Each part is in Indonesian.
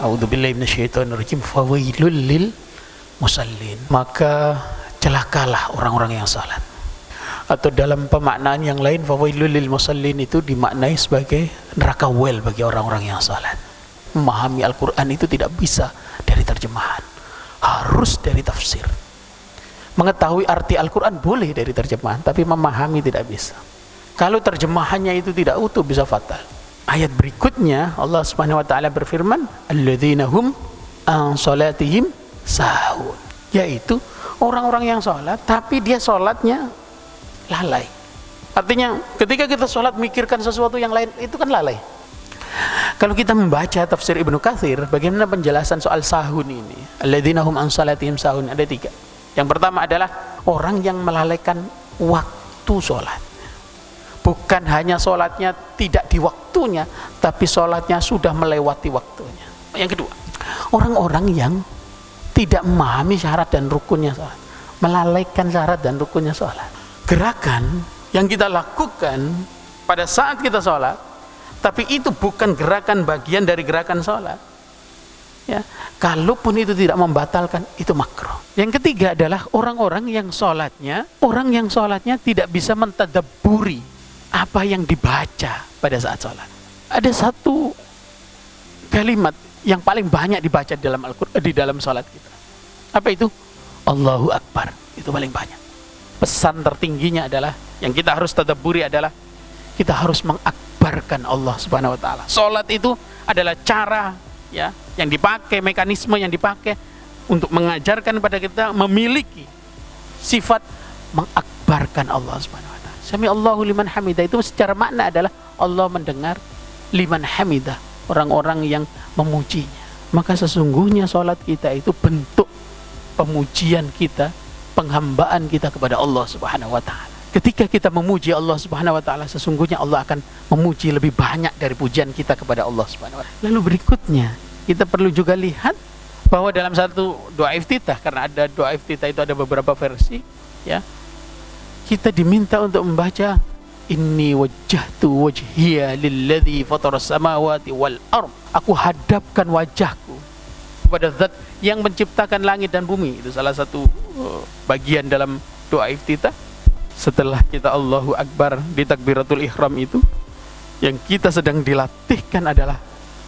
A'udzubillahi minasyaitonirrajim. Fawailul lil musallin. Maka celakalah orang-orang yang salat. Atau dalam pemaknaan yang lain, fawailul lil musallin itu dimaknai sebagai neraka wel bagi orang-orang yang salat. Memahami Al-Quran itu tidak bisa dari terjemahan, harus dari tafsir. Mengetahui arti Al-Quran boleh dari terjemahan, tapi memahami tidak bisa. Kalau terjemahannya itu tidak utuh, bisa fatal. Ayat berikutnya Allah Subhanahu wa taala berfirman, alladzina hum an salatihim sahun, yaitu orang-orang yang sholat tapi dia sholatnya lalai. Artinya ketika kita sholat mikirkan sesuatu yang lain, itu kan lalai. Kalau kita membaca tafsir Ibnu Katsir, bagaimana penjelasan soal sahun ini? Alladzina hum an salatihim sahun, ada 3. Yang pertama adalah orang yang melalaikan waktu sholat. Bukan hanya sholatnya tidak di waktunya, tapi sholatnya sudah melewati waktunya. Yang kedua, orang-orang yang tidak memahami syarat dan rukunnya sholat, melalaikan syarat dan rukunnya sholat. Gerakan yang kita lakukan pada saat kita sholat, tapi itu bukan gerakan bagian dari gerakan sholat, ya, kalaupun itu tidak membatalkan, itu makruh. Yang ketiga adalah orang yang sholatnya tidak bisa mentadabburi apa yang dibaca pada saat sholat. Ada satu kalimat yang paling banyak dibaca di dalam Al-Quran, di dalam sholat kita. Apa itu? Allahu Akbar. Itu paling banyak. Pesan tertingginya adalah, yang kita harus tadabburi adalah, kita harus mengakbarkan Allah Subhanahu wa taala. Sholat itu adalah cara, ya, yang dipakai, mekanisme yang dipakai untuk mengajarkan pada kita memiliki sifat mengakbarkan Allah Subhanahu wa taala. Sami Allahu liman hamidah, itu secara makna adalah Allah mendengar liman hamidah, orang-orang yang memujinya. Maka sesungguhnya sholat kita itu bentuk pemujian kita, penghambaan kita kepada Allah Subhanahu wa taala. Ketika kita memuji Allah Subhanahu wa taala, sesungguhnya Allah akan memuji lebih banyak dari pujian kita kepada Allah Subhanahu wa taala. Lalu berikutnya, kita perlu juga lihat bahwa dalam satu doa iftitah, karena ada doa iftitah itu ada beberapa versi, ya, kita diminta untuk membaca inni wajjahtu wajhiya lilladzi fataras samawati wal ard. Aku hadapkan wajahku kepada zat yang menciptakan langit dan bumi. Itu salah satu bagian dalam doa iftitah. Setelah kita Allahu Akbar di takbiratul ihram itu, yang kita sedang dilatihkan adalah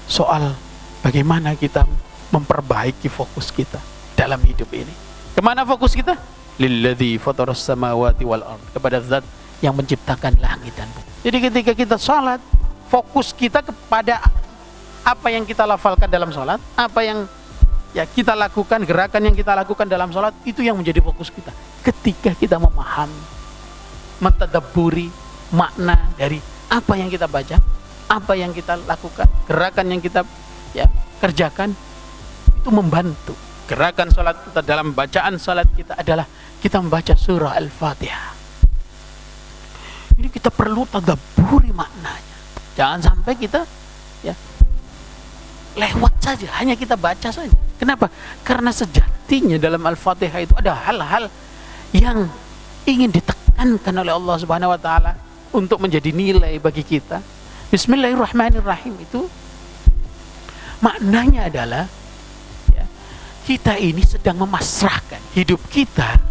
soal bagaimana kita memperbaiki fokus kita dalam hidup ini. Kemana fokus kita? Lilladzi fataras samawati wal ard, kepada zat yang menciptakan langit dan bumi. Jadi ketika kita salat, fokus kita kepada apa yang kita lafalkan dalam salat, apa yang, ya, kita lakukan, gerakan yang kita lakukan dalam salat, itu yang menjadi fokus kita. Ketika kita memahami, mentadabburi makna dari apa yang kita baca, apa yang kita lakukan, gerakan yang kita, ya, kerjakan, itu membantu. Gerakan salat kita dalam bacaan salat kita adalah kita membaca surah Al-Fatihah. Ini kita perlu tadabburi maknanya. Jangan sampai kita, ya, lewat saja, hanya kita baca saja. Kenapa? Karena sejatinya dalam Al-Fatihah itu ada hal-hal yang ingin ditekankan oleh Allah Subhanahu wa taala untuk menjadi nilai bagi kita. Bismillahirrahmanirrahim itu maknanya adalah, ya, kita ini sedang memasrahkan hidup kita,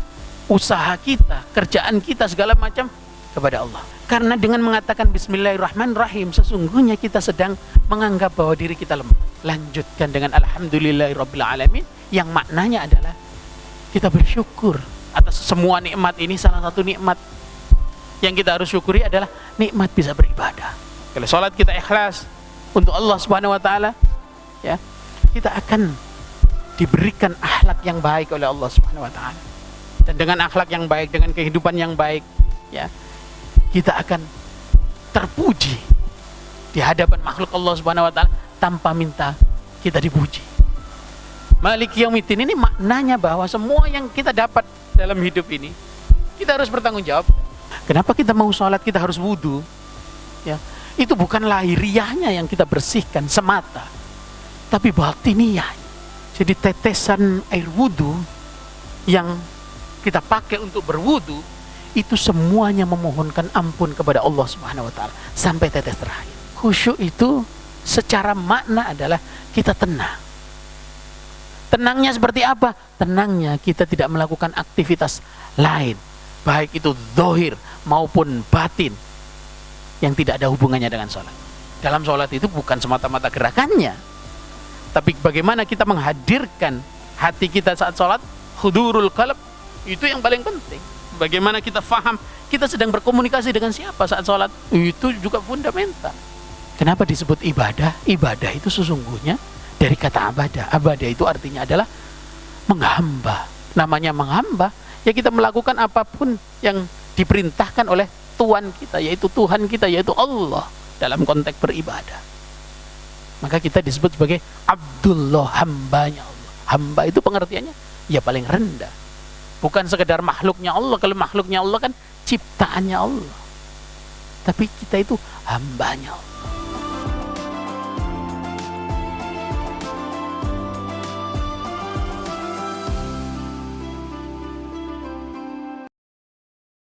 usaha kita, kerjaan kita, segala macam kepada Allah. Karena dengan mengatakan Bismillahirrahmanirrahim, sesungguhnya kita sedang menganggap bahwa diri kita lemah. Lanjutkan dengan Alhamdulillahirabbil alamin, yang maknanya adalah kita bersyukur atas semua nikmat ini. Salah satu nikmat yang kita harus syukuri adalah nikmat bisa beribadah. Kalau sholat kita ikhlas untuk Allah Subhanahu wa taala, ya, kita akan diberikan akhlak yang baik oleh Allah Subhanahu wa taala. Dan dengan akhlak yang baik, dengan kehidupan yang baik, ya, kita akan terpuji di hadapan makhluk Allah Subhanahu wa taala tanpa minta kita dipuji. Maliki yaumiddin ini maknanya bahwa semua yang kita dapat dalam hidup ini kita harus bertanggung jawab. Kenapa kita mau sholat kita harus wudu? Ya, itu bukan lahiriahnya yang kita bersihkan semata, tapi batiniyah. Jadi tetesan air wudu yang kita pakai untuk berwudu itu semuanya memohonkan ampun kepada Allah Subhanahu wa taala sampai tetes terakhir. Khusyuk itu secara makna adalah kita tenang, Tenangnya seperti apa? Tenangnya kita tidak melakukan aktivitas lain, baik itu zahir maupun batin, yang tidak ada hubungannya dengan sholat. Dalam sholat itu bukan semata-mata gerakannya, tapi bagaimana kita menghadirkan hati kita saat sholat, hudurul qalb, itu yang paling penting. Bagaimana kita faham kita sedang berkomunikasi dengan siapa saat sholat, itu juga fundamental. Kenapa disebut ibadah? Ibadah itu sesungguhnya dari kata abadah. Abadah itu artinya adalah menghamba. Namanya menghamba, ya kita melakukan apapun yang diperintahkan oleh Tuhan kita, yaitu Tuhan kita, yaitu Allah, dalam konteks beribadah. Maka kita disebut sebagai Abdullah, hambanya Allah. Hamba itu pengertiannya ya paling rendah, bukan sekedar makhluknya Allah. Kalau makhluknya Allah kan ciptaannya Allah, tapi kita itu hambanya Allah.